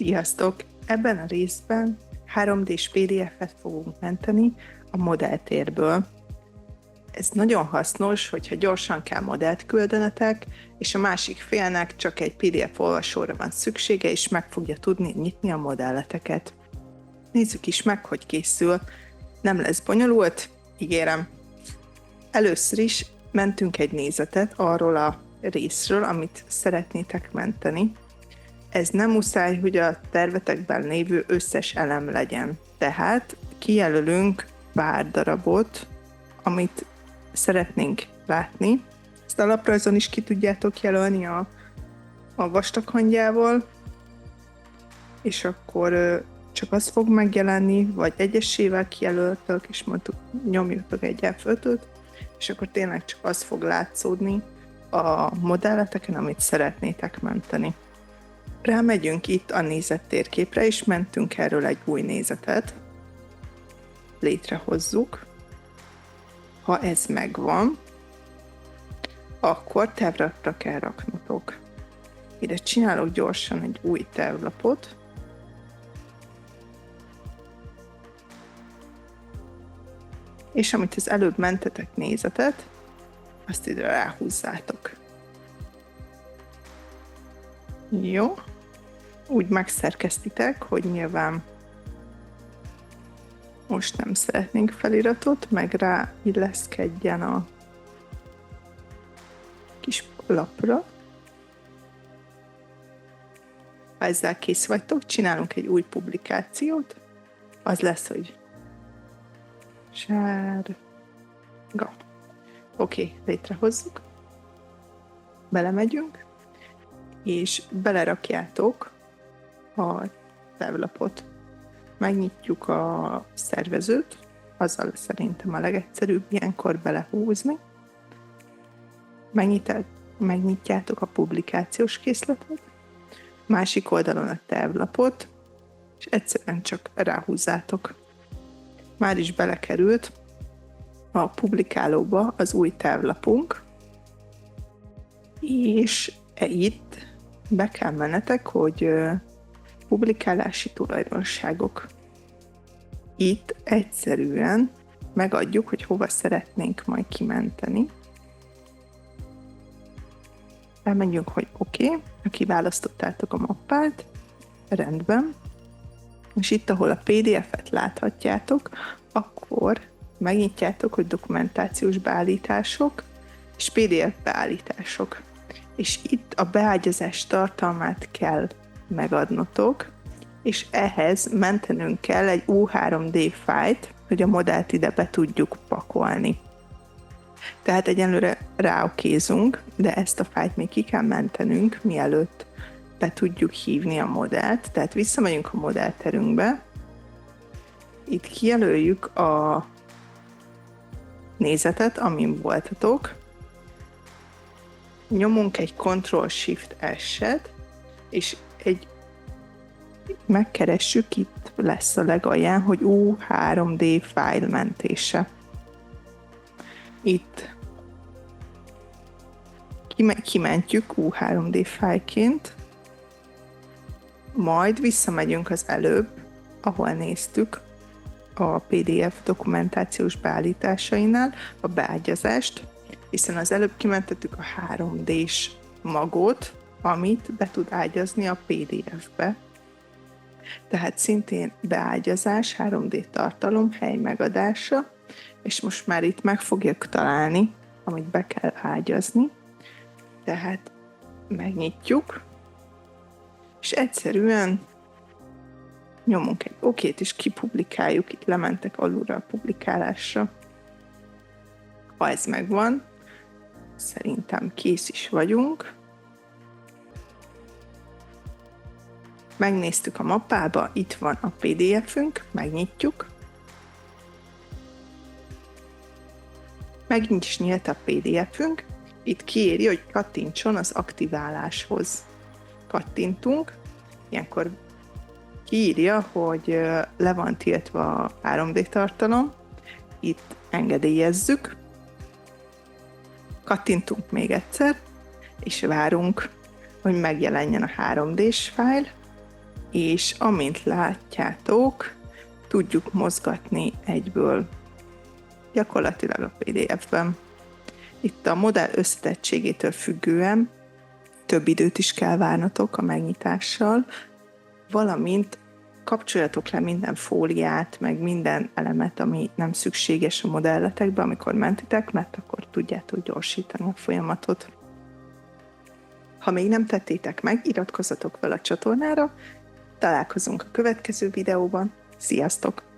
Sziasztok! Ebben a részben 3D-s PDF-et fogunk menteni a modelltérből. Ez nagyon hasznos, hogyha gyorsan kell modellt küldenetek, és a másik félnek csak egy PDF olvasóra van szüksége, és meg fogja tudni nyitni a modelleteket. Nézzük is meg, hogy készül. Nem lesz bonyolult, ígérem. Először is mentünk egy nézetet arról a részről, amit szeretnétek menteni. Ez nem muszáj, hogy a tervetekben lévő összes elem legyen. Tehát kijelölünk pár darabot, amit szeretnénk látni. Ezt a laprajzon is ki tudjátok jelölni a vastaghangyával, és akkor csak az fog megjelenni, vagy egyesével kijelöltök, és mondtuk, nyomjatok egy F5-öt, és akkor tényleg csak az fog látszódni a modelleteken, amit szeretnétek menteni. Rámegyünk itt a nézet térképre, és mentünk erről egy új nézetet. Létrehozzuk. Ha ez megvan, akkor tervlapra kell raknotok. Ide csinálok gyorsan egy új tervlapot. És amit az előbb mentetek nézetet, azt ide ráhúzzátok. Jó. Úgy megszerkesztitek, hogy nyilván most nem szeretnénk feliratot, meg rá illeszkedjen a kis lapra. Ha ezzel kész vagytok, csinálunk egy új publikációt. Az lesz, hogy sárga. Oké, létrehozzuk. Belemegyünk, és belerakjátok a tervlapot. Megnyitjuk a szervezőt, azzal szerintem a legegyszerűbb ilyenkor belehúzni. Megnyitjátok a publikációs készletet, másik oldalon a tervlapot, és egyszerűen csak ráhúzzátok. Már is belekerült a publikálóba az új tervlapunk, és itt be kell mennetek, hogy publikálási tulajdonságok. Itt egyszerűen megadjuk, hogy hova szeretnénk majd kimenteni. Elmegyünk, hogy oké, kiválasztottátok a mappát, rendben, és itt, ahol a PDF-et láthatjátok, akkor megnyitjátok, hogy dokumentációs beállítások és PDF beállítások. És itt a beágyazás tartalmát kell megadnotok, és ehhez mentenünk kell egy U3D fájlt, hogy a modellt ide be tudjuk pakolni. Tehát egyenlőre ráokézunk, de ezt a fájlt még ki kell mentenünk, mielőtt be tudjuk hívni a modellt. Tehát visszamegyünk a modellterünkbe, itt kijelöljük a nézetet, amin voltatok, nyomunk egy Ctrl-Shift-S-et, és megkeressük, itt lesz a legalján, hogy U3D fájl mentése. Itt kimentjük U3D fájlként, majd visszamegyünk az előbb, ahol néztük a PDF dokumentációs beállításainál a beágyazást, hiszen az előbb kimentettük a 3D-s magot, amit be tud ágyazni a PDF-be. Tehát szintén beágyazás, 3D tartalom, hely megadása, és most már itt meg fogjuk találni, amit be kell ágyazni. Tehát megnyitjuk, és egyszerűen nyomunk egy okét, és kipublikáljuk, itt lementek alulra a publikálásra. Ha ez megvan, szerintem kész is vagyunk. Megnéztük a mappába, itt van a PDF-ünk, megnyitjuk. Megint is nyílt a PDF-ünk, itt kiírja, hogy kattintson az aktiváláshoz. Kattintunk, ilyenkor kiírja, hogy le van tiltva a 3D tartalom, itt engedélyezzük, kattintunk még egyszer, és várunk, hogy megjelenjen a 3D-s fájl, és amint látjátok, tudjuk mozgatni egyből gyakorlatilag a PDF-ben. Itt a modell összetettségétől függően több időt is kell várnatok a megnyitással, valamint kapcsoljatok le minden fóliát, meg minden elemet, ami nem szükséges a modelletekbe, amikor mentitek, mert akkor tudjátok gyorsítani a folyamatot. Ha még nem tettétek meg, iratkozzatok fel a csatornára, találkozunk a következő videóban. Sziasztok!